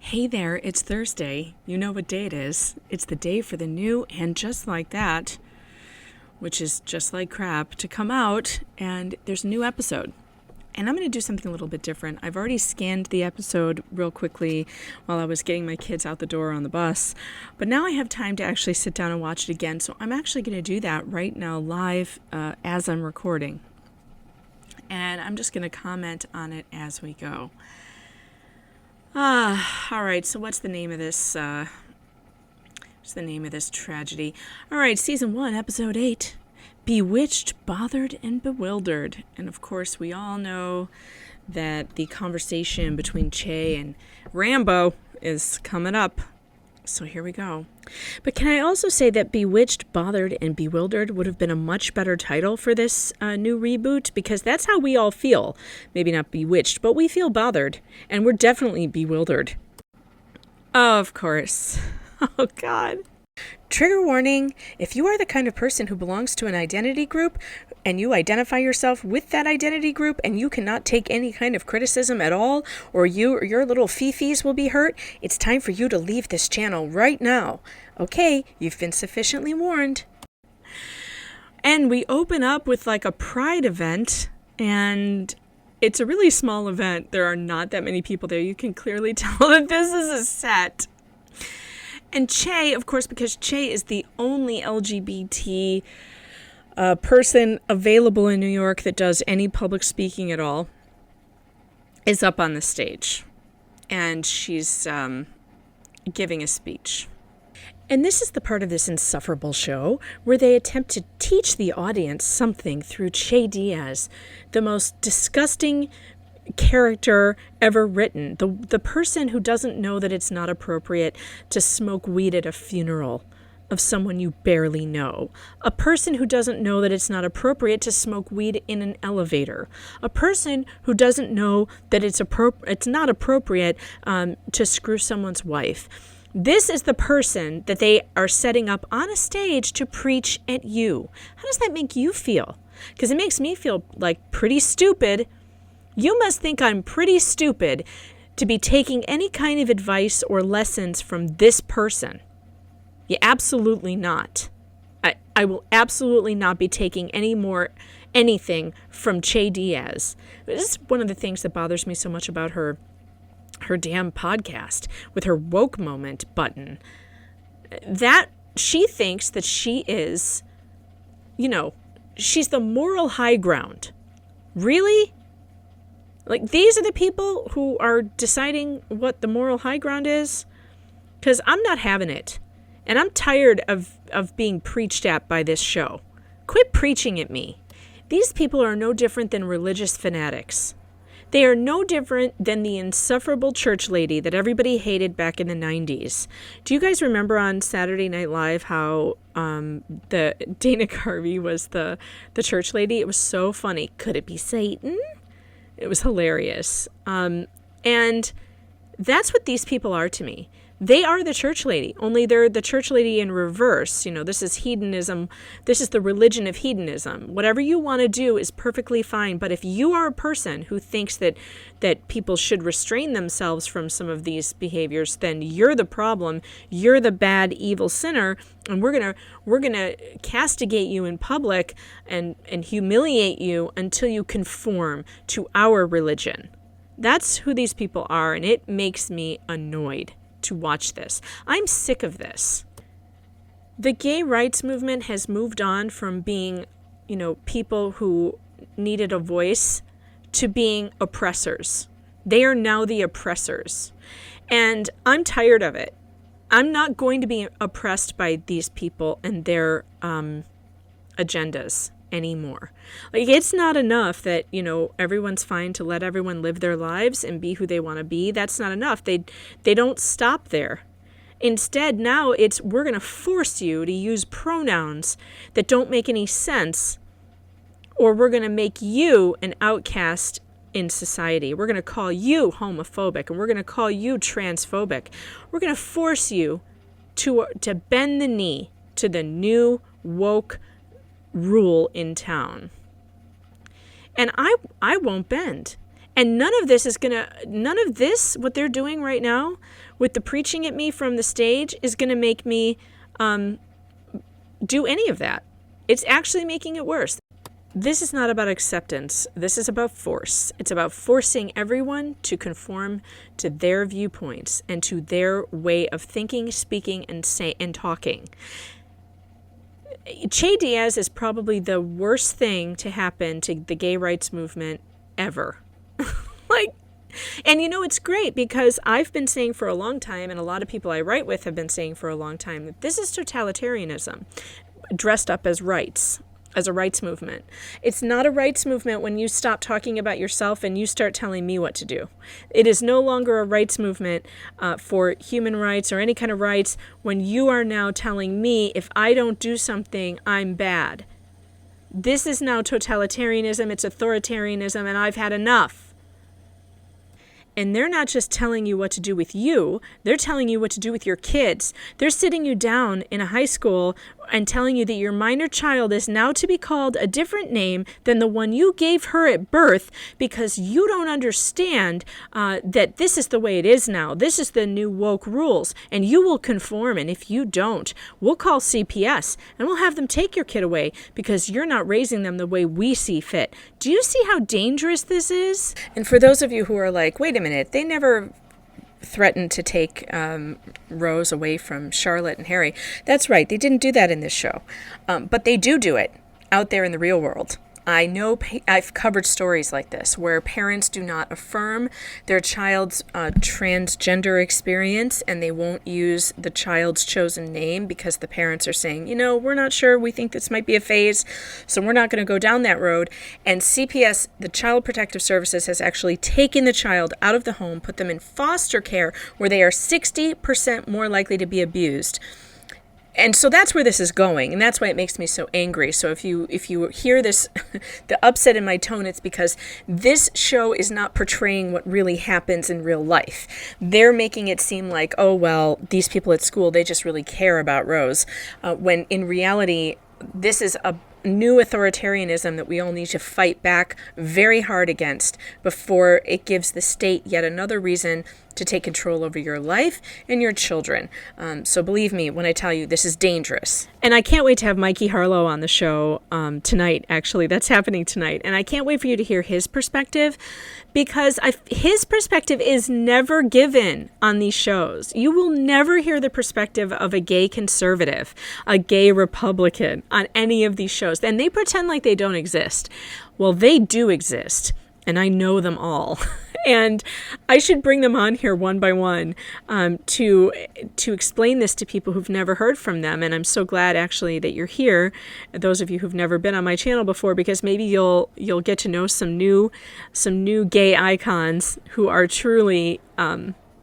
Hey there, it's Thursday. You know what day it is. It's the day for the new And Just Like That, which is just like crap, to come out, and there's a new episode. And I'm going to do something a little bit different. I've already scanned the episode real quickly while I was getting my kids out the door on the bus, but now I have time to actually sit down and watch it again, so I'm actually going to do that right now live as I'm recording. And I'm just going to comment on it as we go. All right, so what's the name of this, tragedy? All right, Season 1, Episode 8, Bewitched, Bothered, and Bewildered. And of course, we all know that the conversation between Che and Rambo is coming up. So here we go. But can I also say that Bewitched, Bothered, and Bewildered would have been a much better title for this new reboot, because that's how we all feel. Maybe not bewitched, but we feel bothered, and we're definitely bewildered. Oh, of course. Oh, God. Trigger warning, if you are the kind of person who belongs to an identity group and you identify yourself with that identity group and you cannot take any kind of criticism at all, or your little fifis will be hurt, it's time for you to leave this channel right now. Okay, you've been sufficiently warned. And we open up with like a pride event, and it's a really small event. There are not that many people there. You can clearly tell that this is a set. And Che, of course, because Che is the only LGBT person available in New York that does any public speaking at all, is up on the stage. And she's giving a speech. And this is the part of this insufferable show where they attempt to teach the audience something through Che Diaz, the most disgusting character ever written, the person who doesn't know that it's not appropriate to smoke weed at a funeral of someone you barely know, a person who doesn't know that it's not appropriate to smoke weed in an elevator, a person who doesn't know that it's not appropriate to screw someone's wife. This is the person that they are setting up on a stage to preach at you. How does that make you feel? Because it makes me feel like pretty stupid. You must think I'm pretty stupid to be taking any kind of advice or lessons from this person. Yeah, absolutely not. I will absolutely not be taking anything from Che Diaz. This is one of the things that bothers me so much about her damn podcast with her woke moment button. That she thinks that she is, she's the moral high ground. Really? Like, these are the people who are deciding what the moral high ground is? Because I'm not having it. And I'm tired of being preached at by this show. Quit preaching at me. These people are no different than religious fanatics. They are no different than the insufferable church lady that everybody hated back in the 90s. Do you guys remember on Saturday Night Live how the Dana Carvey was the church lady? It was so funny. Could it be Satan? It was hilarious. And that's what these people are to me. They are the church lady, only they're the church lady in reverse. This is hedonism. This is the religion of hedonism. Whatever you want to do is perfectly fine. But if you are a person who thinks that people should restrain themselves from some of these behaviors, then you're the problem. You're the bad, evil sinner. And we're gonna castigate you in public and humiliate you until you conform to our religion. That's who these people are, and it makes me annoyed to watch this. I'm sick of this. The gay rights movement has moved on from being, people who needed a voice to being oppressors. They are now the oppressors. And I'm tired of it. I'm not going to be oppressed by these people and their agendas anymore. Like, it's not enough that, everyone's fine to let everyone live their lives and be who they want to be. That's not enough. They don't stop there. Instead, now we're going to force you to use pronouns that don't make any sense, or we're going to make you an outcast in society. We're going to call you homophobic, and we're going to call you transphobic. We're going to force you to bend the knee to the new woke rule in town. And I won't bend. And none of this, what they're doing right now with the preaching at me from the stage, is going to make me do any of that. It's actually making it worse. This is not about acceptance. This is about force. It's about forcing everyone to conform to their viewpoints and to their way of thinking, speaking, and talking. Che Diaz is probably the worst thing to happen to the gay rights movement ever. And it's great because I've been saying for a long time, and a lot of people I write with have been saying for a long time, that this is totalitarianism dressed up as rights, as a rights movement. It's not a rights movement when you stop talking about yourself and you start telling me what to do. It is no longer a rights movement for human rights or any kind of rights when you are now telling me if I don't do something, I'm bad. This is now totalitarianism, it's authoritarianism, and I've had enough. And they're not just telling you what to do with you, they're telling you what to do with your kids. They're sitting you down in a high school and telling you that your minor child is now to be called a different name than the one you gave her at birth because you don't understand that this is the way it is now. This is the new woke rules, and you will conform. And if you don't, we'll call CPS and we'll have them take your kid away because you're not raising them the way we see fit. Do you see how dangerous this is? And for those of you who are like, wait a minute, they never threatened to take Rose away from Charlotte and Harry. That's right. They didn't do that in this show. But they do it out there in the real world. I know I've covered stories like this where parents do not affirm their child's transgender experience and they won't use the child's chosen name because the parents are saying, we're not sure. We think this might be a phase, so we're not going to go down that road. And CPS, the Child Protective Services, has actually taken the child out of the home, put them in foster care where they are 60% more likely to be abused. And so that's where this is going, and that's why it makes me so angry. So if you hear this, the upset in my tone, it's because this show is not portraying what really happens in real life. They're making it seem like, oh, well, these people at school, they just really care about Rose, when in reality, this is a new authoritarianism that we all need to fight back very hard against before it gives the state yet another reason to take control over your life and your children. So believe me when I tell you this is dangerous. And I can't wait to have Mikey Harlow on the show tonight, actually. That's happening tonight. And I can't wait for you to hear his perspective because his perspective is never given on these shows. You will never hear the perspective of a gay conservative, a gay Republican on any of these shows. And they pretend like they don't exist. Well, they do exist. And I know them all. And I should bring them on here one by one to explain this to people who've never heard from them. And I'm so glad, actually, that you're here, those of you who've never been on my channel before, because maybe you'll get to know some new gay icons who are truly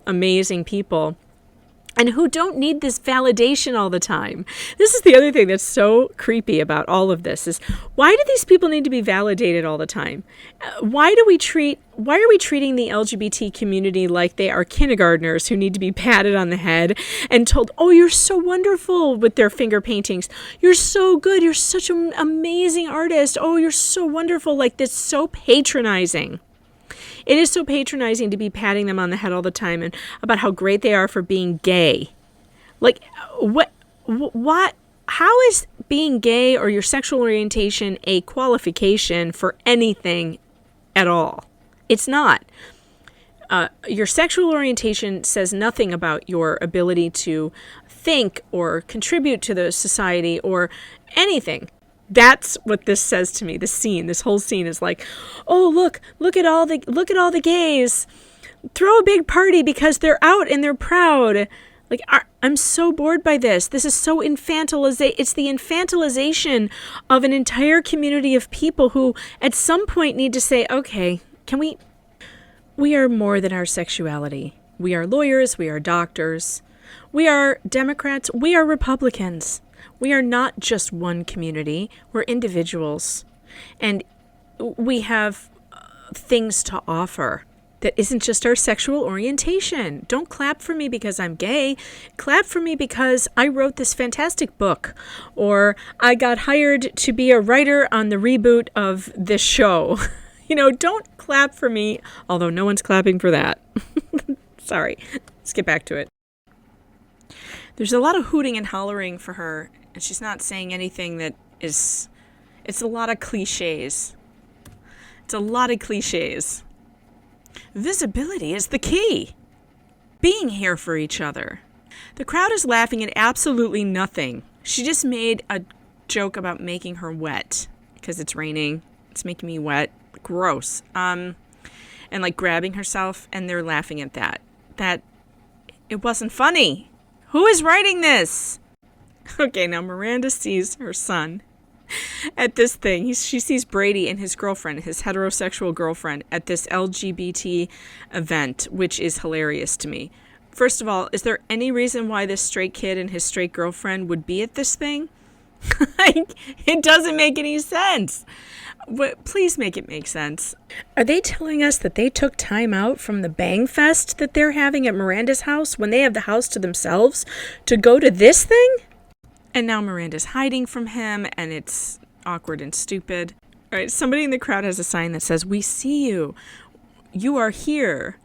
amazing people. And who don't need this validation all the time. This is the other thing that's so creepy about all of this is, why do these people need to be validated all the time? Why are we treating the LGBT community like they are kindergartners who need to be patted on the head and told, oh, you're so wonderful with their finger paintings. You're so good. You're such an amazing artist. Oh, you're so wonderful. Like this, so patronizing. It is so patronizing to be patting them on the head all the time and about how great they are for being gay. Like, how is being gay or your sexual orientation a qualification for anything at all? It's not. Your sexual orientation says nothing about your ability to think or contribute to the society or anything. That's what this says to me. This whole scene is like, oh, look at all the gays. Throw a big party because they're out and they're proud. Like, I'm so bored by this. This is so infantilization. It's the infantilization of an entire community of people who at some point need to say, okay, we are more than our sexuality. We are lawyers. We are doctors. We are Democrats. We are Republicans. We are not just one community. We're individuals. And we have things to offer that isn't just our sexual orientation. Don't clap for me because I'm gay. Clap for me because I wrote this fantastic book, or I got hired to be a writer on the reboot of this show. Don't clap for me, although no one's clapping for that. Sorry. Let's get back to it. There's a lot of hooting and hollering for her, and she's not saying anything that is... It's a lot of cliches. Visibility is the key. Being here for each other. The crowd is laughing at absolutely nothing. She just made a joke about making her wet because it's raining. It's making me wet. Gross. And like grabbing herself, and they're laughing at that. That it wasn't funny. Who is writing this? Okay, now Miranda sees her son at this thing. She sees Brady and his girlfriend, his heterosexual girlfriend, at this LGBT event, which is hilarious to me. First of all, is there any reason why this straight kid and his straight girlfriend would be at this thing? It doesn't make any sense. But please make it make sense. Are they telling us that they took time out from the bang fest that they're having at Miranda's house when they have the house to themselves to go to this thing? And now Miranda's hiding from him, and it's awkward and stupid. All right, somebody in the crowd has a sign that says, "We see you. You are here."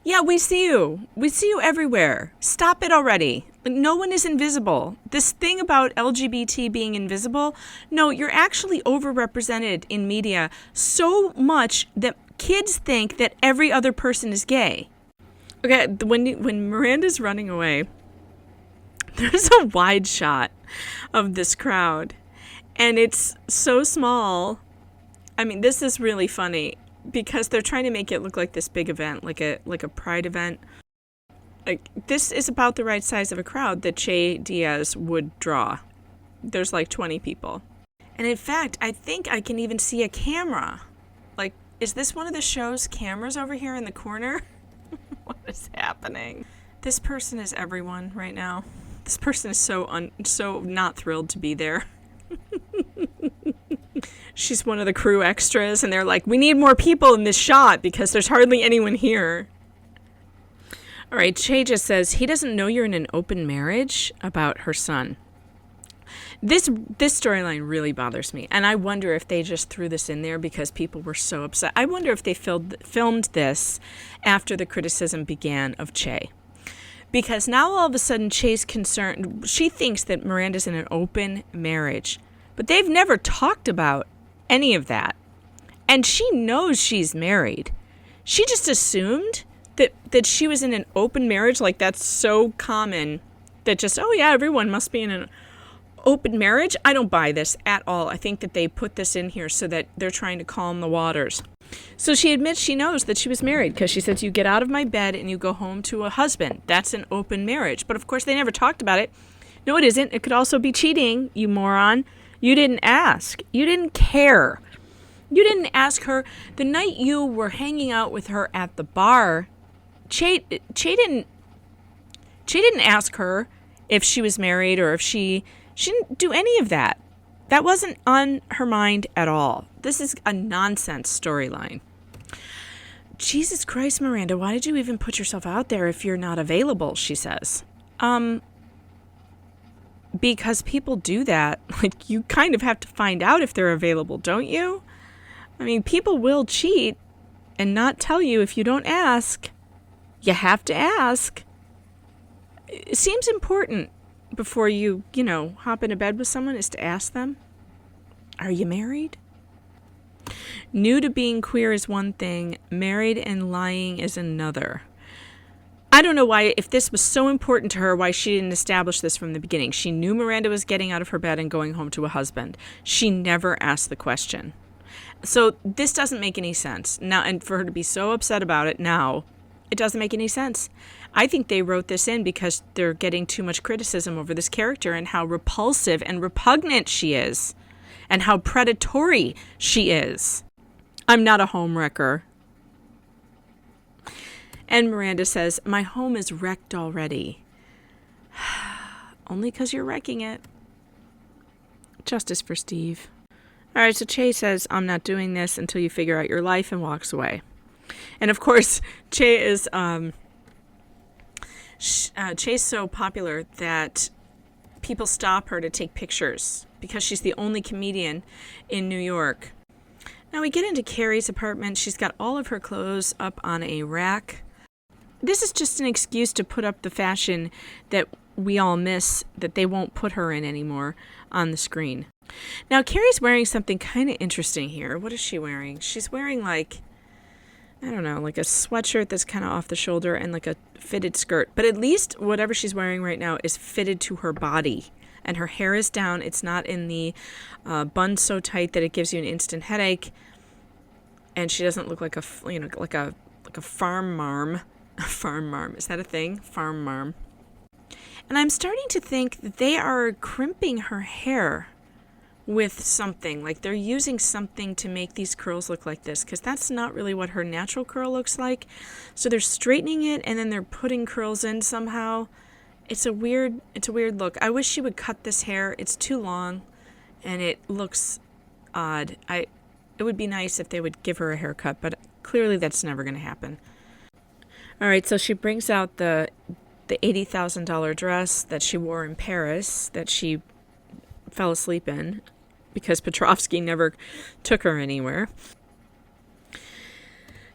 Yeah, we see you. We see you everywhere. Stop it already. No one is invisible. This thing about LGBT being invisible, no, you're actually overrepresented in media so much that kids think that every other person is gay. Okay, when Miranda's running away, there's a wide shot of this crowd, and it's so small. I mean, this is really funny because they're trying to make it look like this big event, like a pride event. Like, this is about the right size of a crowd that Che Diaz would draw. There's like 20 people. And in fact, I think I can even see a camera. Like, is this one of the show's cameras over here in the corner? What is happening? This person is everyone right now. This person is so not thrilled to be there. She's one of the crew extras, and they're like, we need more people in this shot because there's hardly anyone here. All right, Che just says, he doesn't know you're in an open marriage about her son. This storyline really bothers me, and I wonder if they just threw this in there because people were so upset. I wonder if they filmed this after the criticism began of Che. Because now all of a sudden Che's concerned. She thinks that Miranda's in an open marriage, but they've never talked about any of that. And she knows she's married. She just assumed that she was in an open marriage. Like, that's so common that just, oh yeah, everyone must be in an open marriage. I don't buy this at all. I think that they put this in here so that they're trying to calm the waters. So she admits she knows that she was married because she says, you get out of my bed and you go home to a husband. That's an open marriage. But of course they never talked about it. No, it isn't. It could also be cheating, you moron. You didn't ask. You didn't care. You didn't ask her. The night you were hanging out with her at the bar, Che didn't ask her if she was married or if she didn't do any of that. That wasn't on her mind at all. This is a nonsense storyline. Jesus Christ, Miranda, why did you even put yourself out there if you're not available, she says. Because people do that. Like, you kind of have to find out if they're available, don't you? I mean, people will cheat and not tell you if you don't ask. You have to ask. It seems important before you hop into bed with someone is to ask them, are you married? New to being queer is one thing, married and lying is another. I don't know why, if this was so important to her, why she didn't establish this from the beginning. She knew Miranda was getting out of her bed and going home to a husband. She never asked the question. So this doesn't make any sense. Now, and for her to be so upset about it now, it doesn't make any sense. I think they wrote this in because they're getting too much criticism over this character and how repulsive and repugnant she is and how predatory she is. I'm not a homewrecker. And Miranda says, my home is wrecked already. Only because you're wrecking it. Justice for Steve. All right, so Che says, I'm not doing this until you figure out your life, and walks away. And of course, Che is Che's so popular that people stop her to take pictures because she's the only comedian in New York. Now we get into Carrie's apartment. She's got all of her clothes up on a rack. This is just an excuse to put up the fashion that we all miss, that they won't put her in anymore on the screen. Now Carrie's wearing something kind of interesting here. What is she wearing? She's wearing like a sweatshirt that's kind of off the shoulder and like a fitted skirt. But at least whatever she's wearing right now is fitted to her body. And her hair is down. It's not in the bun so tight that it gives you an instant headache. And she doesn't look like a farm marm. A farm marm. Is that a thing? Farm marm. And I'm starting to think that they are crimping her hair with something. Like they're using something to make these curls look like this, because that's not really what her natural curl looks like. So they're straightening it and then they're putting curls in somehow. It's a weird look. I wish she would cut this hair. It's too long and it looks odd. It would be nice if they would give her a haircut, but clearly that's never going to happen. All right, so she brings out the $80,000 dress that she wore in Paris that she fell asleep in because Petrovsky never took her anywhere.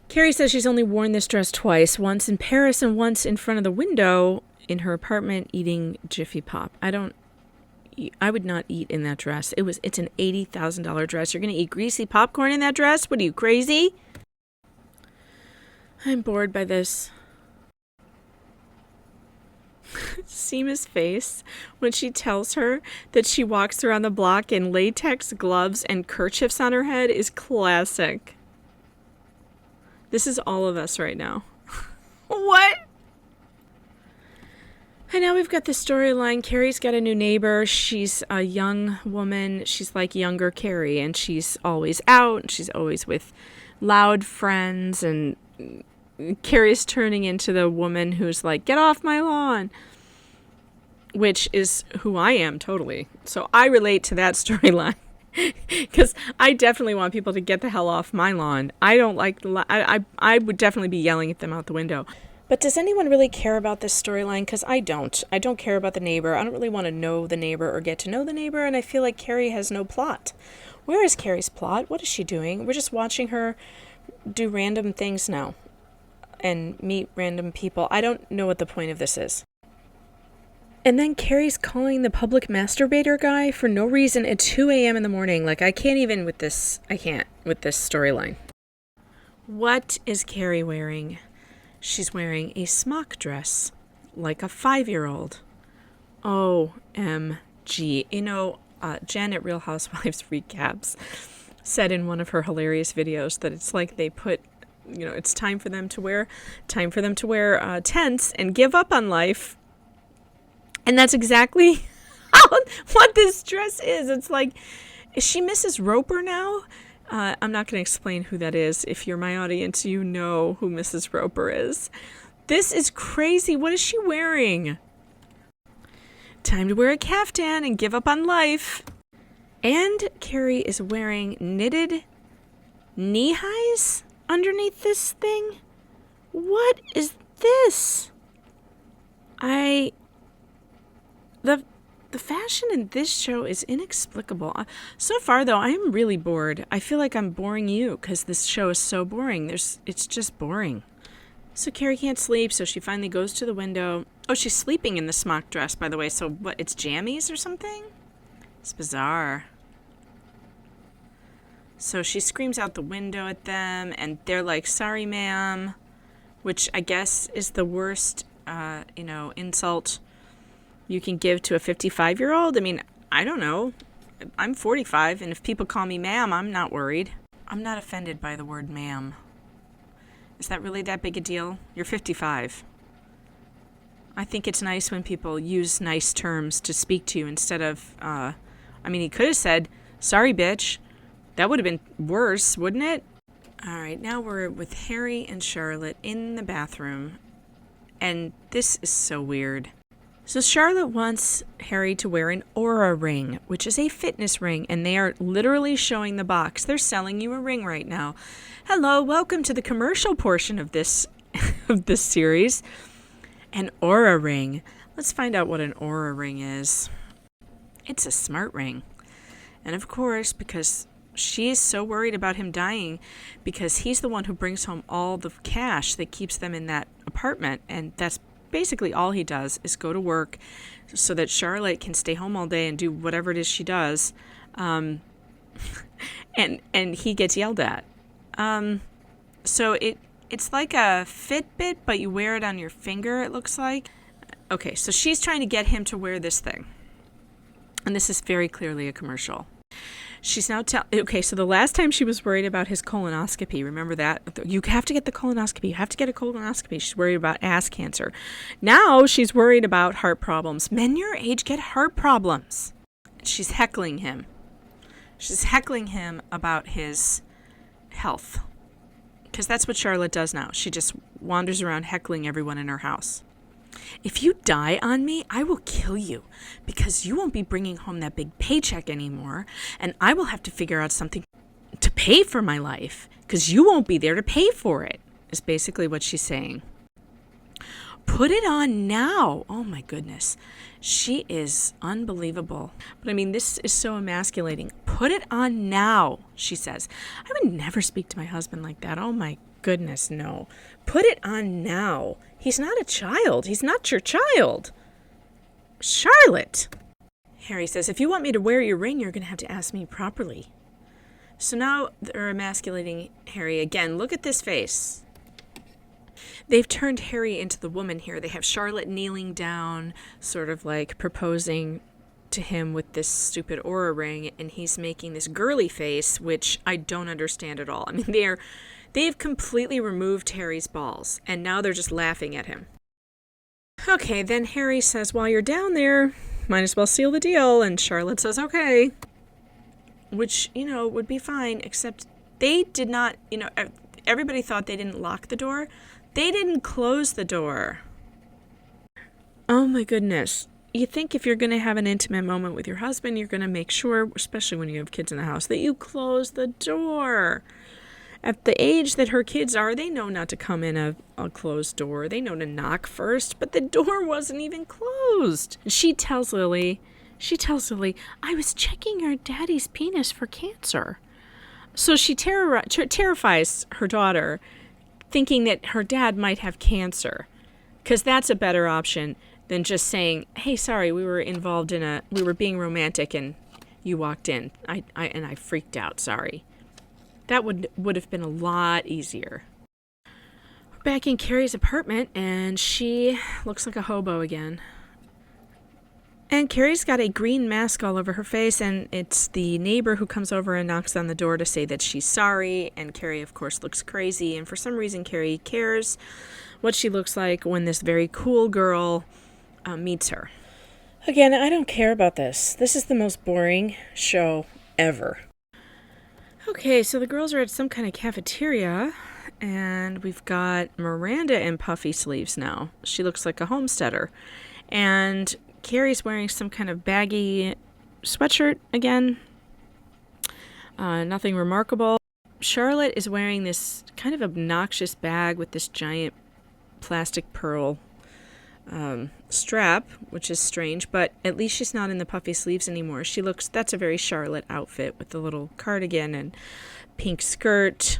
Carrie says she's only worn this dress twice, once in Paris and once in front of the window in her apartment eating Jiffy Pop. I would not eat in that dress. It's an $80,000 dress. You're going to eat greasy popcorn in that dress? What are you, crazy? I'm bored by this. Seema's face when she tells her that she walks around the block in latex gloves and kerchiefs on her head is classic. This is all of us right now. What? And now we've got the storyline. Carrie's got a new neighbor. She's a young woman. She's like younger Carrie, and she's always out. And she's always with loud friends. And Carrie's turning into the woman who's like, get off my lawn, which is who I am totally. So I relate to that storyline because I definitely want people to get the hell off my lawn. I don't like I would definitely be yelling at them out the window. But does anyone really care about this storyline? Because I don't. I don't care about the neighbor. I don't really want to know the neighbor or get to know the neighbor, and I feel like Carrie has no plot. Where is Carrie's plot? What is she doing? We're just watching her do random things now and meet random people. I don't know what the point of this is. And then Carrie's calling the public masturbator guy for no reason at 2 a.m. in the morning. Like, I can't with this storyline. What is Carrie wearing? She's wearing a smock dress, like a 5-year-old. OMG. You know, Jen at Real Housewives Recaps said in one of her hilarious videos that it's like they put, it's time for them to wear tents and give up on life. And that's exactly what this dress is. It's like, is she Mrs. Roper now? I'm not going to explain who that is. If you're my audience, you know who Mrs. Roper is. This is crazy. What is she wearing? Time to wear a caftan and give up on life. And Carrie is wearing knitted knee highs underneath this thing. What is this? The fashion in this show is inexplicable. So far, though, I am really bored. I feel like I'm boring you because this show is so boring. It's just boring. So Carrie can't sleep, so she finally goes to the window. Oh, she's sleeping in the smock dress, by the way. So what, it's jammies or something? It's bizarre. So she screams out the window at them, and they're like, sorry, ma'am, which I guess is the worst, insult you can give to a 55-year-old. I mean, I don't know. I'm 45, and if people call me ma'am, I'm not worried. I'm not offended by the word ma'am. Is that really that big a deal? You're 55. I think it's nice when people use nice terms to speak to you instead of, he could have said, sorry, bitch. That would have been worse, wouldn't it? All right, now we're with Harry and Charlotte in the bathroom, and this is so weird. So Charlotte wants Harry to wear an Aura ring, which is a fitness ring, and they are literally showing the box. They're selling you a ring right now. Hello, welcome to the commercial portion of this series. An Aura ring. Let's find out what an Aura ring is. It's a smart ring. And of course, because She's so worried about him dying because he's the one who brings home all the cash that keeps them in that apartment. And that's basically all he does, is go to work so that Charlotte can stay home all day and do whatever it is she does. And he gets yelled at. So it's like a Fitbit, but you wear it on your finger, it looks like. Okay, so she's trying to get him to wear this thing. And this is very clearly a commercial. She's now okay, so the last time she was worried about his colonoscopy, remember that? You have to get the colonoscopy. You have to get a colonoscopy. She's worried about ass cancer. Now she's worried about heart problems. Men your age get heart problems. She's heckling him. She's heckling him about his health. Because that's what Charlotte does now. She just wanders around heckling everyone in her house. If you die on me, I will kill you because you won't be bringing home that big paycheck anymore, and I will have to figure out something to pay for my life because you won't be there to pay for it, is basically what she's saying. Put it on now. Oh my goodness. She is unbelievable. But I mean, this is so emasculating. Put it on now, she says. I would never speak to my husband like that. Oh my goodness, no. Put it on now. He's not a child. He's not your child. Charlotte. Harry says, if you want me to wear your ring, you're going to have to ask me properly. So now they're emasculating Harry again. Look at this face. They've turned Harry into the woman here. They have Charlotte kneeling down, sort of like proposing to him with this stupid aura ring, and he's making this girly face, which I don't understand at all. I mean, they've completely removed Harry's balls, and now they're just laughing at him. Okay, then Harry says, while you're down there, might as well seal the deal, and Charlotte says, okay. Which, would be fine, except they did not, everybody thought they didn't lock the door. They didn't close the door. Oh my goodness. You think if you're going to have an intimate moment with your husband, you're going to make sure, especially when you have kids in the house, that you close the door. At the age that her kids are, they know not to come in a closed door. They know to knock first, but the door wasn't even closed. She tells Lily, I was checking your daddy's penis for cancer. So she terrifies her daughter, thinking that her dad might have cancer, because that's a better option than just saying, hey, sorry, we were being romantic and you walked in. I freaked out, sorry. That would have been a lot easier. We're back in Carrie's apartment, and she looks like a hobo again. And Carrie's got a green mask all over her face, and it's the neighbor who comes over and knocks on the door to say that she's sorry. And Carrie, of course, looks crazy. And for some reason, Carrie cares what she looks like when this very cool girl meets her. Again, I don't care about this. This is the most boring show ever. Okay, so the girls are at some kind of cafeteria, and we've got Miranda in puffy sleeves now. She looks like a homesteader. And Carrie's wearing some kind of baggy sweatshirt again. Nothing remarkable. Charlotte is wearing this kind of obnoxious bag with this giant plastic pearl strap, which is strange, but at least she's not in the puffy sleeves anymore. That's a very Charlotte outfit with the little cardigan and pink skirt.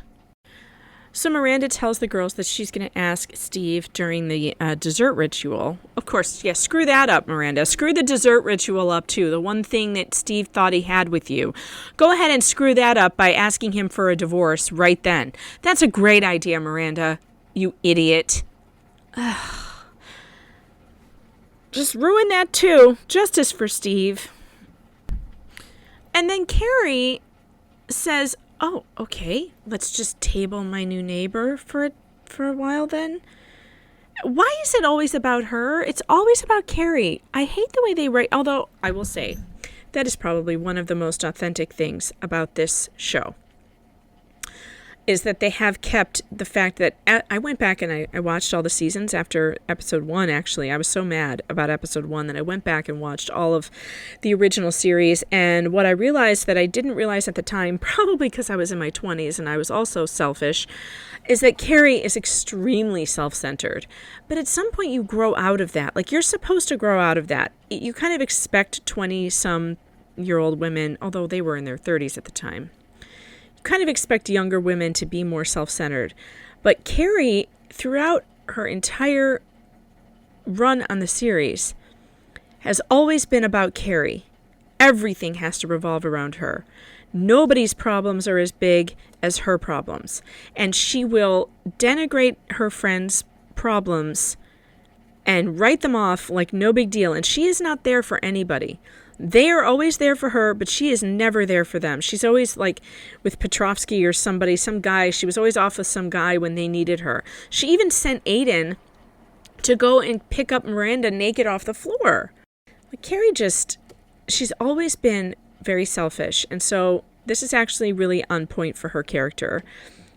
So Miranda tells the girls that she's going to ask Steve during the dessert ritual. Of course, yeah, screw that up, Miranda. Screw the dessert ritual up, too. The one thing that Steve thought he had with you. Go ahead and screw that up by asking him for a divorce right then. That's a great idea, Miranda, you idiot. Ugh. Just ruin that, too. Justice for Steve. And then Carrie says, oh, okay, let's just table my new neighbor for a while then. Why is it always about her? It's always about Carrie. I hate the way they write, although I will say that is probably one of the most authentic things about this show, is that they have kept the fact that I went back and I watched all the seasons after episode 1, actually. I was so mad about episode 1 that I went back and watched all of the original series. And what I realized that I didn't realize at the time, probably because I was in my 20s and I was also selfish, is that Carrie is extremely self-centered. But at some point you grow out of that. Like, you're supposed to grow out of that. You kind of expect 20-some-year-old women, although they were in their 30s at the time, kind of expect younger women to be more self-centered. But Carrie, throughout her entire run on the series, has always been about Carrie. Everything has to revolve around her. Nobody's problems are as big as her problems. And she will denigrate her friends' problems and write them off like no big deal. And she is not there for anybody. They are always there for her, but she is never there for them. She's always like with Petrovsky or somebody, some guy. She was always off with some guy when they needed her. She even sent Aiden to go and pick up Miranda naked off the floor. Like Carrie she's always been very selfish. And so this is actually really on point for her character.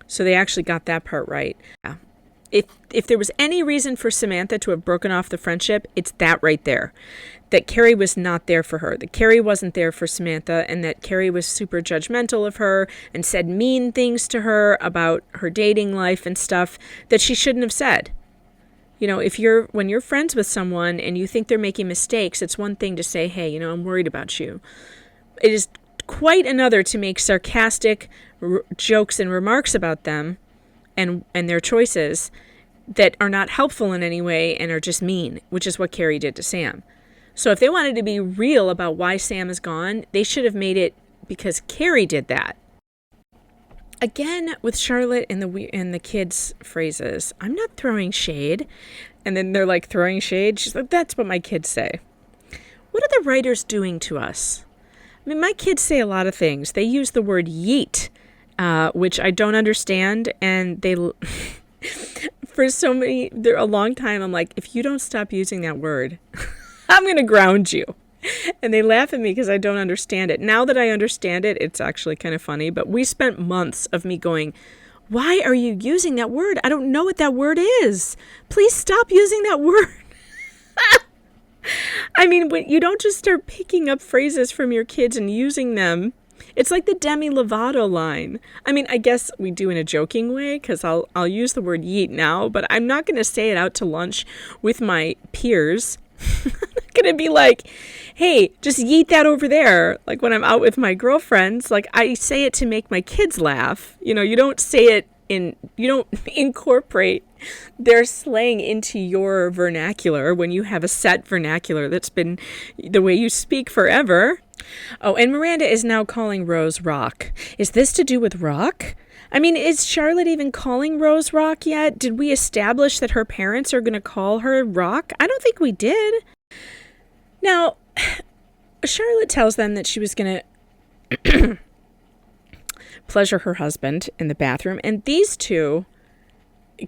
So they actually got that part right. Yeah. If there was any reason for Samantha to have broken off the friendship, it's that right there. That Carrie was not there for her. That Carrie wasn't there for Samantha, and that Carrie was super judgmental of her and said mean things to her about her dating life and stuff that she shouldn't have said. You know, when you're friends with someone and you think they're making mistakes, it's one thing to say, hey, you know, I'm worried about you. It is quite another to make sarcastic jokes and remarks about them and their choices that are not helpful in any way and are just mean, which is what Carrie did to Sam. So if they wanted to be real about why Sam is gone, they should have made it because Carrie did that. Again, with Charlotte and the kids' phrases, I'm not throwing shade. And then they're like throwing shade. She's like, that's what my kids say. What are the writers doing to us? I mean, my kids say a lot of things. They use the word yeet, which I don't understand. And they, for a long time, I'm like, if you don't stop using that word, I'm going to ground you. And they laugh at me because I don't understand it. Now that I understand it, it's actually kind of funny. But we spent months of me going, why are you using that word? I don't know what that word is. Please stop using that word. I mean, you don't just start picking up phrases from your kids and using them. It's like the Demi Lovato line. I mean, I guess we do in a joking way because I'll use the word yeet now, but I'm not going to say it out to lunch with my peers. I'm not going to be like, hey, just yeet that over there. Like when I'm out with my girlfriends, like I say it to make my kids laugh. You know, you don't say it you don't incorporate their slang into your vernacular when you have a set vernacular that's been the way you speak forever. Oh, and Miranda is now calling Rose Rock. Is this to do with Rock? I mean, is Charlotte even calling Rose Rock yet? Did we establish that her parents are going to call her Rock? I don't think we did. Now, Charlotte tells them that she was going to pleasure her husband in the bathroom. And these two,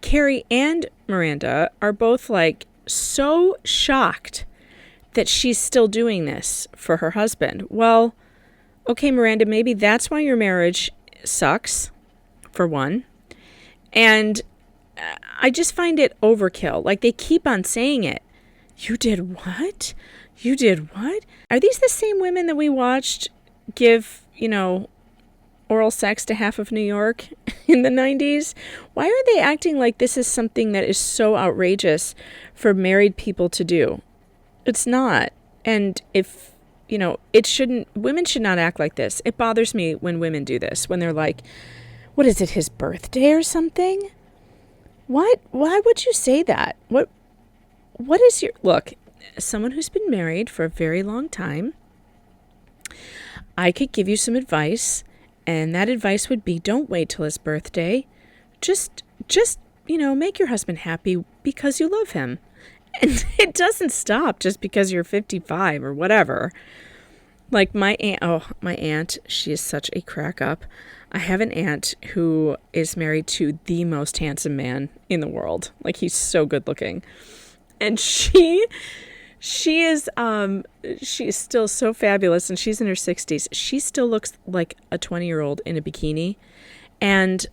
Carrie and Miranda, are both like so shocked that she's still doing this for her husband. Well, okay, Miranda, maybe that's why your marriage sucks, for one. And I just find it overkill. Like they keep on saying it. You did what? You did what? Are these the same women that we watched give, oral sex to half of New York in the 90s? Why are they acting like this is something that is so outrageous for married people to do? It's not. And if, women should not act like this. It bothers me when women do this, when they're like, what is it, his birthday or something? What? Why would you say that? What is look, as someone who's been married for a very long time, I could give you some advice. And that advice would be, don't wait till his birthday. Just make your husband happy because you love him. And it doesn't stop just because you're 55 or whatever. Like my aunt, she is such a crack up. I have an aunt who is married to the most handsome man in the world. Like he's so good looking. And she is still so fabulous, and she's in her 60s. She still looks like a 20-year-old in a bikini. And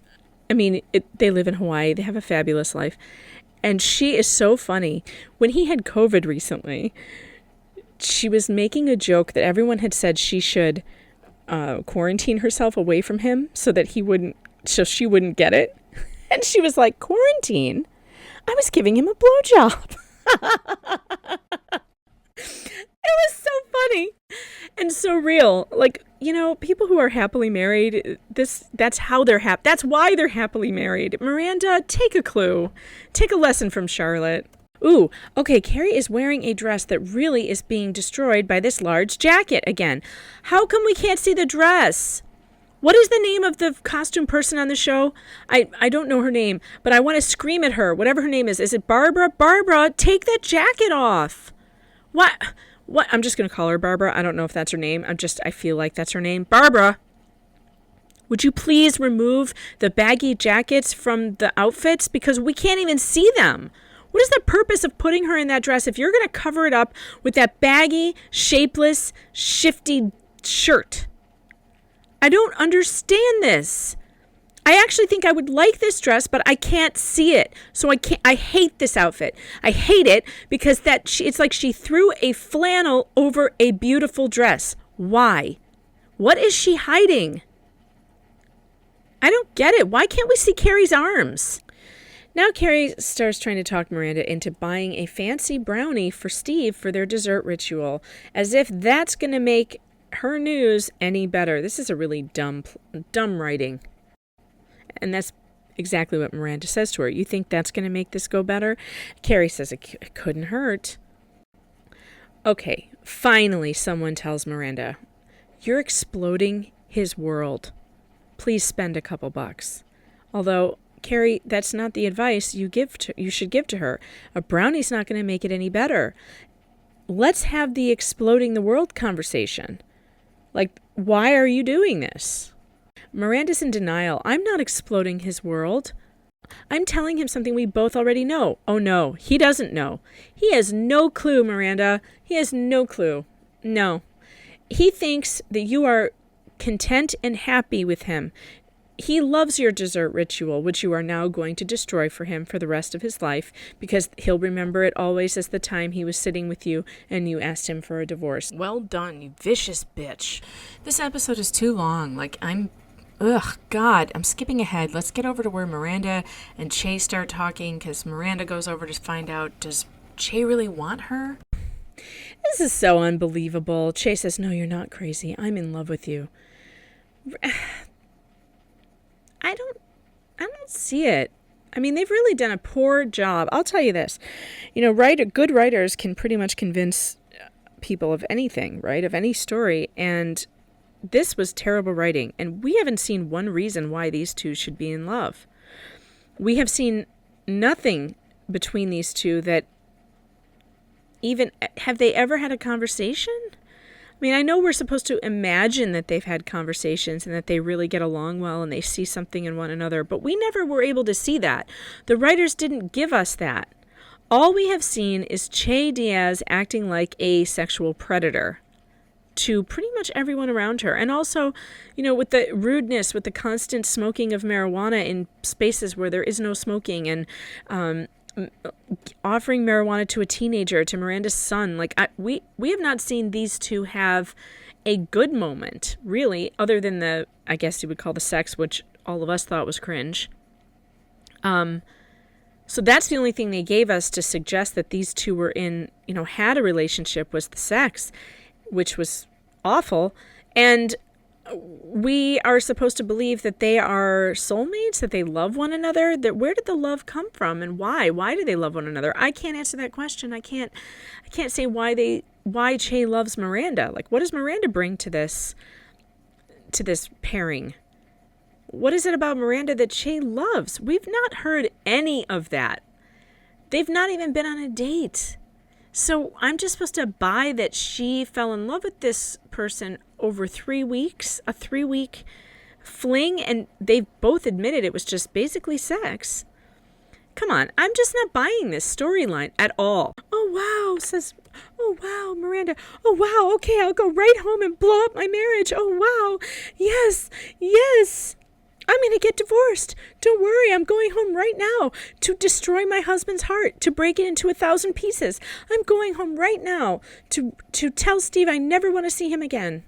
I mean, they live in Hawaii. They have a fabulous life. And she is so funny. When he had COVID recently, she was making a joke that everyone had said she should quarantine herself away from him so she wouldn't get it. And she was like, quarantine? I was giving him a blowjob. It was so funny and so real. Like, people who are happily married, that's how they're happy. That's why they're happily married. Miranda, take a clue. Take a lesson from Charlotte. Ooh, okay, Carrie is wearing a dress that really is being destroyed by this large jacket again. How come we can't see the dress? What is the name of the costume person on the show? I don't know her name, but I want to scream at her, whatever her name is. Is it Barbara? Barbara, take that jacket off. What? I'm just going to call her Barbara. I don't know if that's her name. I feel like that's her name. Barbara, would you please remove the baggy jackets from the outfits? Because we can't even see them. What is the purpose of putting her in that dress if you're going to cover it up with that baggy, shapeless, shifty shirt? I don't understand this. I actually think I would like this dress, but I can't see it. So I hate this outfit. I hate it because it's like she threw a flannel over a beautiful dress. Why? What is she hiding? I don't get it. Why can't we see Carrie's arms? Now Carrie starts trying to talk Miranda into buying a fancy brownie for Steve for their dessert ritual, as if that's going to make her news any better. This is a really dumb writing. And that's exactly what Miranda says to her. You think that's going to make this go better? Carrie says it couldn't hurt. Okay, finally someone tells Miranda, you're exploding his world. Please spend a couple bucks. Although, Carrie, that's not the advice you should give to her. A brownie's not going to make it any better. Let's have the exploding the world conversation. Like, why are you doing this? Miranda's in denial. I'm not exploding his world. I'm telling him something we both already know. Oh no, he doesn't know. He has no clue, Miranda. He has no clue. No. He thinks that you are content and happy with him. He loves your dessert ritual, which you are now going to destroy for him for the rest of his life, because he'll remember it always as the time he was sitting with you and you asked him for a divorce. Well done, you vicious bitch. This episode is too long. God, I'm skipping ahead. Let's get over to where Miranda and Che start talking, because Miranda goes over to find out, does Che really want her? This is so unbelievable. Che says, no, you're not crazy. I'm in love with you. I don't see it. I mean, they've really done a poor job. I'll tell you this. Good writers can pretty much convince people of anything, right? Of any story. And this was terrible writing. And we haven't seen one reason why these two should be in love. We have seen nothing between these two that have they ever had a conversation? I mean, I know we're supposed to imagine that they've had conversations and that they really get along well and they see something in one another, but we never were able to see that. The writers didn't give us that. All we have seen is Che Diaz acting like a sexual predator to pretty much everyone around her. And also, with the rudeness, with the constant smoking of marijuana in spaces where there is no smoking, and offering marijuana to a teenager, to Miranda's son. We have not seen these two have a good moment, really, other than I guess you would call the sex, which all of us thought was cringe. So that's the only thing they gave us to suggest that these two were had a relationship, was the sex, which was awful. And we are supposed to believe that they are soulmates, that they love one another. That where did the love come from, and why? Why do they love one another? I can't answer that question. I can't say why Che loves Miranda. Like, what does Miranda bring to this pairing? What is it about Miranda that Che loves? We've not heard any of that. They've not even been on a date. So I'm just supposed to buy that she fell in love with this person over 3 weeks, a 3-week fling, and they've both admitted it was just basically sex. Come on, I'm just not buying this storyline at all. Oh wow, Miranda. Oh wow, okay, I'll go right home and blow up my marriage. Oh wow, yes. I'm going to get divorced. Don't worry, I'm going home right now to destroy my husband's heart, to break it into 1,000 pieces. I'm going home right now to tell Steve I never want to see him again.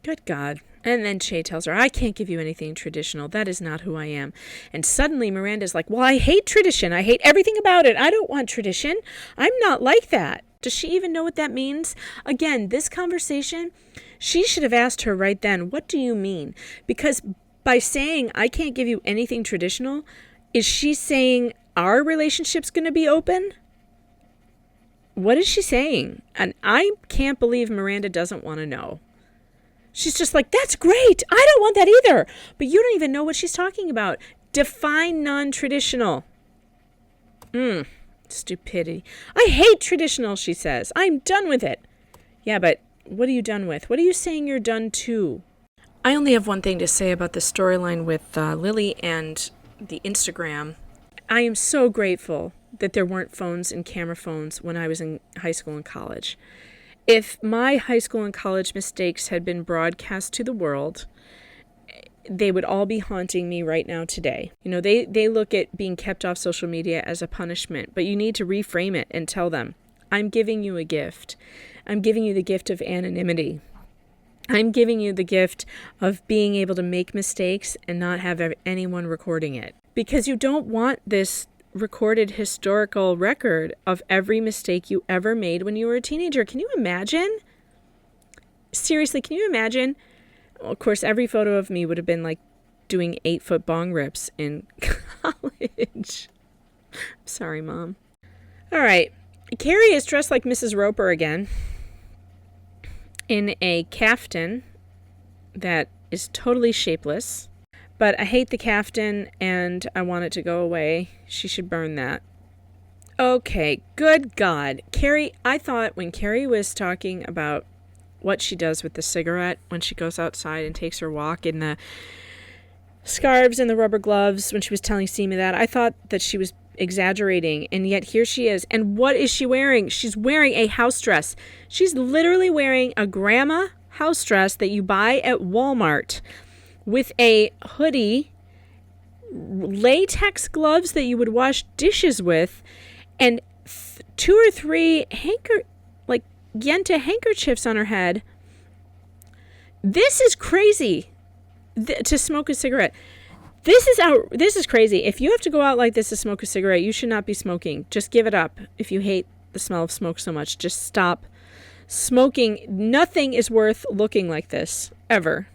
Good God. And then Che tells her, I can't give you anything traditional. That is not who I am. And suddenly Miranda's like, well, I hate tradition. I hate everything about it. I don't want tradition. I'm not like that. Does she even know what that means? Again, this conversation, she should have asked her right then, what do you mean? Because by saying, I can't give you anything traditional, is she saying our relationship's going to be open? What is she saying? And I can't believe Miranda doesn't want to know. She's just like, that's great. I don't want that either. But you don't even know what she's talking about. Define non-traditional. Stupidity. I hate traditional, she says. I'm done with it. Yeah, but what are you done with? What are you saying you're done to? I only have one thing to say about the storyline with Lily and the Instagram. I am so grateful that there weren't phones and camera phones when I was in high school and college. If my high school and college mistakes had been broadcast to the world, they would all be haunting me right now today. You know, they look at being kept off social media as a punishment, but you need to reframe it and tell them, I'm giving you a gift. I'm giving you the gift of anonymity. I'm giving you the gift of being able to make mistakes and not have anyone recording it. Because you don't want this recorded historical record of every mistake you ever made when you were a teenager. Can you imagine? Seriously, can you imagine? Well, of course, every photo of me would have been like doing 8-foot bong rips in college. Sorry, Mom. All right. Carrie is dressed like Mrs. Roper again in a caftan that is totally shapeless. But I hate the caftan and I want it to go away. She should burn that. Okay, good God. Carrie, I thought when Carrie was talking about what she does with the cigarette when she goes outside and takes her walk in the scarves and the rubber gloves, when she was telling Seema that, I thought that she was exaggerating, and yet here she is. And what is she wearing? She's wearing a house dress. She's literally wearing a grandma house dress that you buy at Walmart with a hoodie, latex gloves that you would wash dishes with, and 2 or 3 Yenta handkerchiefs on her head. This is crazy to smoke a cigarette. This is crazy. If you have to go out like this to smoke a cigarette, you should not be smoking. Just give it up. If you hate the smell of smoke so much, just stop smoking. Nothing is worth looking like this, ever.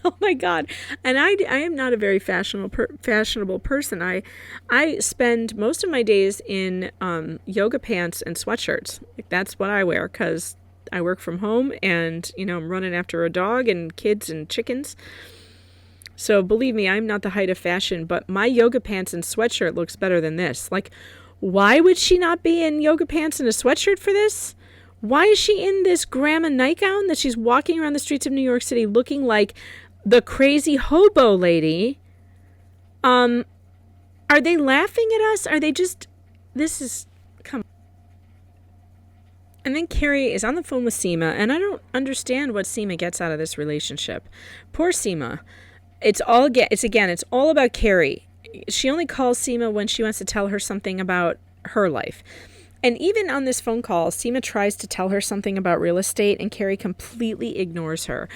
Oh my God. And I am not a very fashionable person. I spend most of my days in yoga pants and sweatshirts. Like, that's what I wear because I work from home and, I'm running after a dog and kids and chickens. So believe me, I'm not the height of fashion, but my yoga pants and sweatshirt looks better than this. Like, why would she not be in yoga pants and a sweatshirt for this? Why is she in this grandma nightgown that she's walking around the streets of New York City looking like the crazy hobo lady? Are they laughing at us? Are they just, come on. And then Carrie is on the phone with Seema, and I don't understand what Seema gets out of this relationship. Poor Seema. It's all about Carrie. She only calls Seema when she wants to tell her something about her life. And even on this phone call, Seema tries to tell her something about real estate, and Carrie completely ignores her.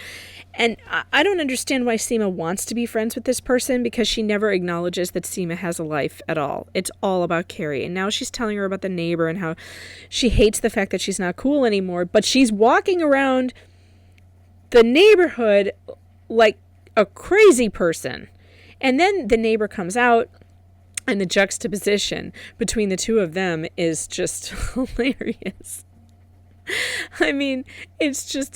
And I don't understand why Seema wants to be friends with this person, because she never acknowledges that Seema has a life at all. It's all about Carrie. And now she's telling her about the neighbor and how she hates the fact that she's not cool anymore. But she's walking around the neighborhood like a crazy person. And then the neighbor comes out, and the juxtaposition between the two of them is just hilarious. I mean, it's just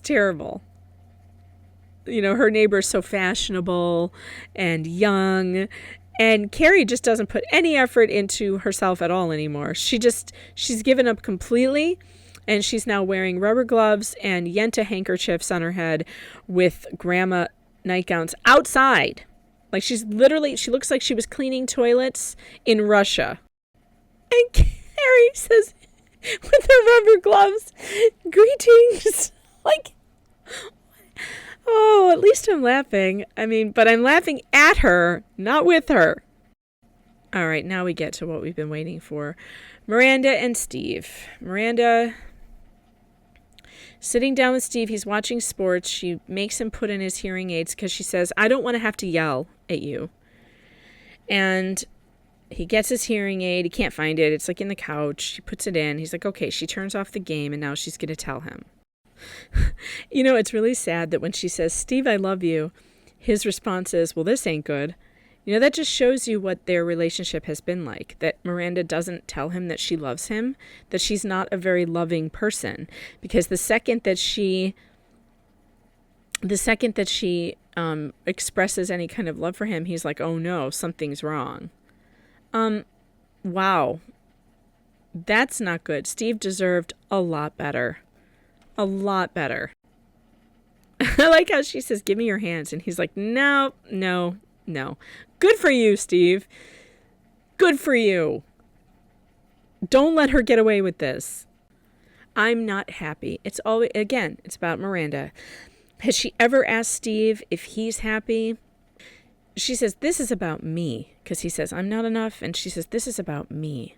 terrible. Her neighbor's so fashionable and young, and Carrie just doesn't put any effort into herself at all anymore. She's given up completely, and she's now wearing rubber gloves and Yenta handkerchiefs on her head with grandma nightgowns outside. Like, she looks like she was cleaning toilets in Russia. And Carrie says, with her rubber gloves, greetings. Like, oh, at least I'm laughing. I mean, but I'm laughing at her, not with her. All right, now we get to what we've been waiting for. Miranda and Steve. Miranda sitting down with Steve, he's watching sports. She makes him put in his hearing aids because she says, I don't want to have to yell at you. And He gets his hearing aid. He can't find it. It's like in the couch. She puts it in. He's like, okay. She turns off the game, and now she's going to tell him. It's really sad that when she says, Steve, I love you, his response is, well, this ain't good. That just shows you what their relationship has been like, that Miranda doesn't tell him that she loves him, that she's not a very loving person. Because the second that she expresses any kind of love for him, he's like, oh no, something's wrong. Wow. That's not good. Steve deserved a lot better. A lot better. I like how she says, give me your hands. And he's like, no. Good for you, Steve. Good for you. Don't let her get away with this. I'm not happy. It's always, again, it's about Miranda. Has she ever asked Steve if he's happy? She says, this is about me. Because he says, I'm not enough. And she says, this is about me.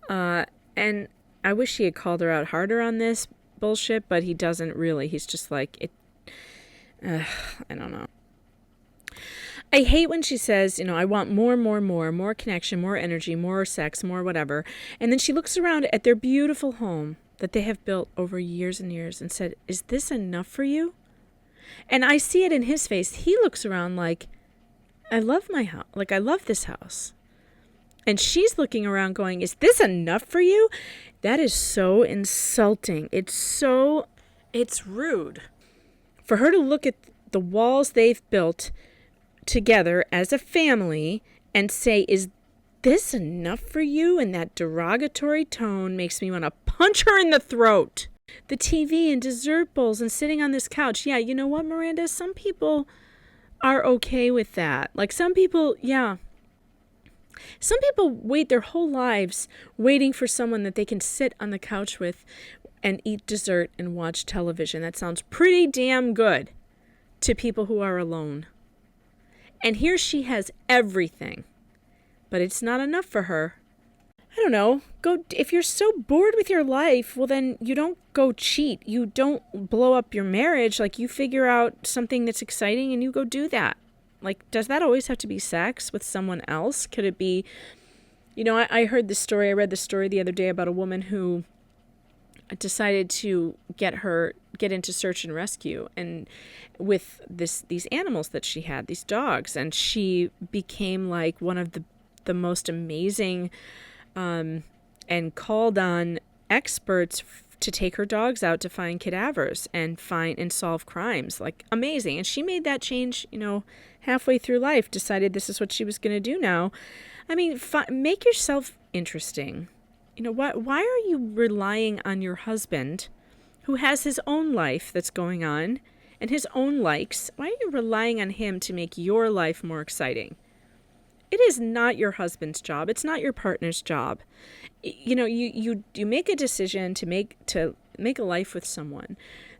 And I wish he had called her out harder on this bullshit, but he doesn't really. He's just like, I don't know. I hate when she says, I want more connection, more energy, more sex, more whatever. And then she looks around at their beautiful home that they have built over years and years and said, is this enough for you? And I see it in his face. He looks around like, I love my house. Like, I love this house. And she's looking around going, is this enough for you? That is so insulting. It's rude. For her to look at the walls they've built together as a family and say, is this enough for you? And that derogatory tone makes me want to punch her in the throat. The TV and dessert bowls and sitting on this couch. Yeah, you know what, Miranda? Some people are okay with that. Like some people wait their whole lives waiting for someone that they can sit on the couch with and eat dessert and watch television. That sounds pretty damn good to people who are alone. And here she has everything, but it's not enough for her. I don't know. If you're so bored with your life, well, then you don't go cheat. You don't blow up your marriage. Like, you figure out something that's exciting and you go do that. Like, does that always have to be sex with someone else? Could it be, I heard this story. I read the story the other day about a woman who decided to get into search and rescue and with these animals that she had, these dogs, and she became like one of the most amazing and called on experts to take her dogs out to find cadavers and find and solve crimes. Like, amazing. And she made that change, halfway through life, decided this is what she was going to do now. I mean, make yourself interesting. Why are you relying on your husband, who has his own life that's going on and his own likes? Why are you relying on him to make your life more exciting? It is not your husband's job. It's not your partner's job. You make a decision to make a life with someone.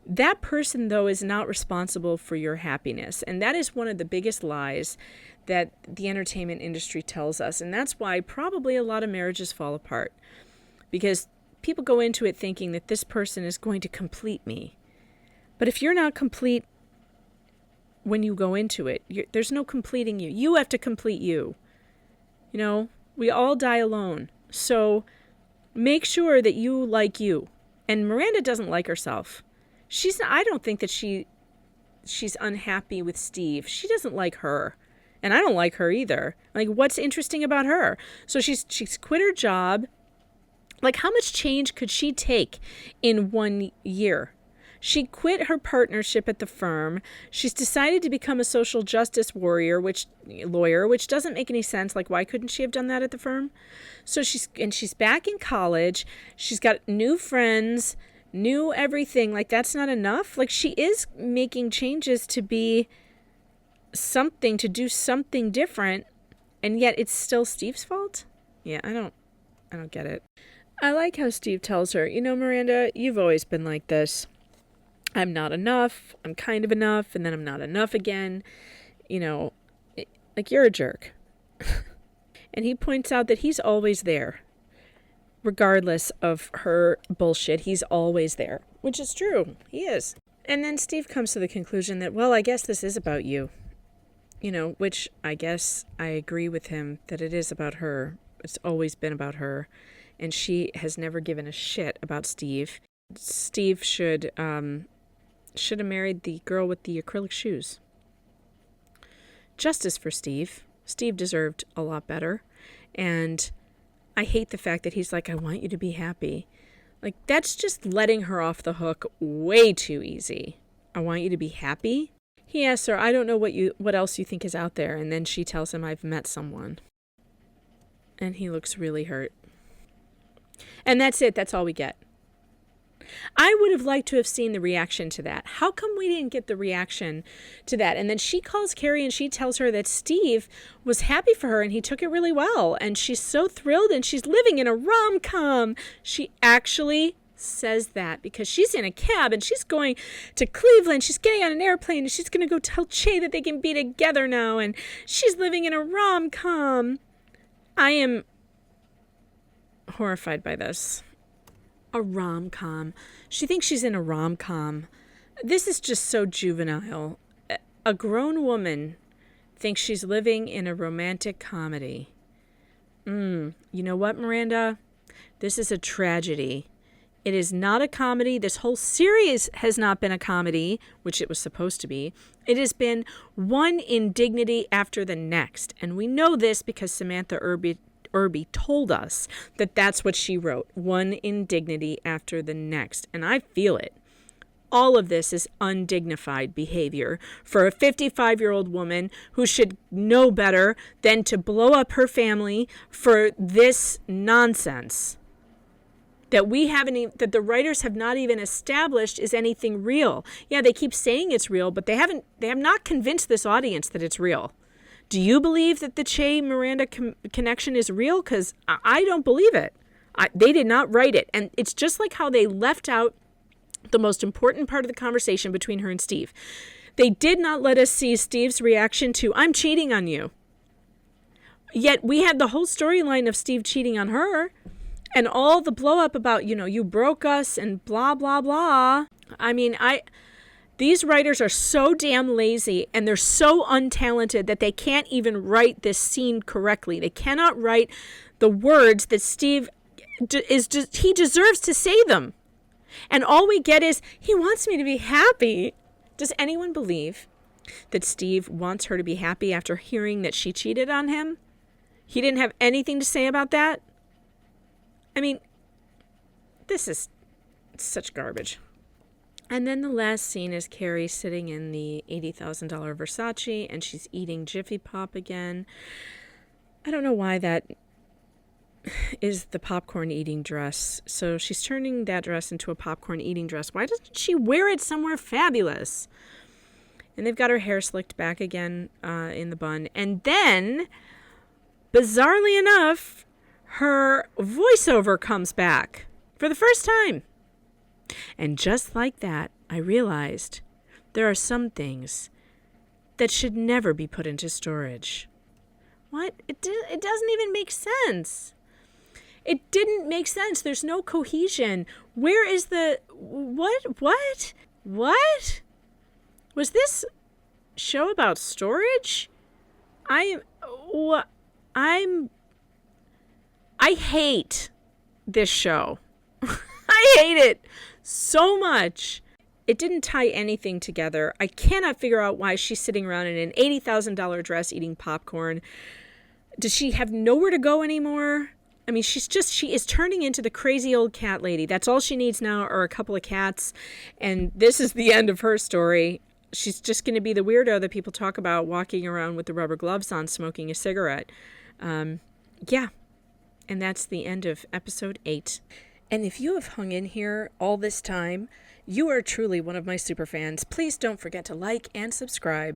That person, though, is not responsible for your happiness. And that is one of the biggest lies that the entertainment industry tells us. And that's why probably a lot of marriages fall apart. Because people go into it thinking that this person is going to complete me. But if you're not complete when you go into it, there's no completing you. You have to complete you. We all die alone. So make sure that you like you. And Miranda doesn't like herself. I don't think that she's unhappy with Steve. She doesn't like her. And I don't like her either. Like, what's interesting about her? So she's quit her job. Like, how much change could she take in 1 year? She quit her partnership at the firm. She's decided to become a social justice lawyer, which doesn't make any sense. Like, why couldn't she have done that at the firm? So she's back in college. She's got new friends, new everything. Like, that's not enough. Like, she is making changes to be something, to do something different, and yet it's still Steve's fault? Yeah, I don't get it. I like how Steve tells her, Miranda, you've always been like this. I'm not enough. I'm kind of enough. And then I'm not enough again. Like, you're a jerk. And he points out that he's always there. Regardless of her bullshit, he's always there. Which is true. He is. And then Steve comes to the conclusion that, well, I guess this is about you. which I guess I agree with him that it is about her. It's always been about her. And she has never given a shit about Steve. Steve should have married the girl with the acrylic shoes. Justice for Steve. Steve deserved a lot better. And I hate the fact that he's like, I want you to be happy. Like, that's just letting her off the hook way too easy. I want you to be happy? He asks her, I don't know what else you think is out there. And then she tells him, I've met someone. And he looks really hurt. And that's it. That's all we get. I would have liked to have seen the reaction to that. How come we didn't get the reaction to that? And then she calls Carrie and she tells her that Steve was happy for her and he took it really well. And she's so thrilled and she's living in a rom-com. She actually says that because she's in a cab and she's going to Cleveland. She's getting on an airplane and she's going to go tell Che that they can be together now. And she's living in a rom-com. I am horrified by this. A rom-com. She thinks she's in a rom-com. This is just so juvenile. A grown woman thinks she's living in a romantic comedy. You know what, Miranda? This is a tragedy. It is not a comedy. This whole series has not been a comedy, which it was supposed to be. It has been one indignity after the next. And we know this because Samantha Irby told us that that's what she wrote. One indignity after the next. And I feel it. All of this is undignified behavior for a 55-year-old woman who should know better than to blow up her family for this nonsense that that the writers have not even established is anything real. Yeah, they keep saying it's real, but they have not convinced this audience that it's real. Do you believe that the Che-Miranda connection is real? Because I don't believe it. They did not write it. And it's just like how they left out the most important part of the conversation between her and Steve. They did not let us see Steve's reaction to, I'm cheating on you. Yet we had the whole storyline of Steve cheating on her and all the blow up about, you broke us and blah, blah, blah. I mean, these writers are so damn lazy and they're so untalented that they can't even write this scene correctly. They cannot write the words that Steve he deserves to say them. And all we get is, he wants me to be happy. Does anyone believe that Steve wants her to be happy after hearing that she cheated on him? He didn't have anything to say about that? I mean, this is such garbage. And then the last scene is Carrie sitting in the $80,000 Versace and she's eating Jiffy Pop again. I don't know why that is the popcorn eating dress. So she's turning that dress into a popcorn eating dress. Why doesn't she wear it somewhere fabulous? And they've got her hair slicked back again in the bun. And then, bizarrely enough, her voiceover comes back for the first time. And just like that, I realized there are some things that should never be put into storage. What? It doesn't even make sense. It didn't make sense. There's no cohesion. Where is the... What? Was this show about storage? I hate this show. I hate it so much. It didn't tie anything together. I cannot figure out why she's sitting around in an $80,000 dress eating popcorn. Does she have nowhere to go anymore? I mean, she is turning into the crazy old cat lady. That's all she needs now are a couple of cats. And this is the end of her story. She's just going to be the weirdo that people talk about walking around with the rubber gloves on, smoking a cigarette. Yeah. And that's the end of episode 8. And if you have hung in here all this time, you are truly one of my super fans. Please don't forget to like and subscribe.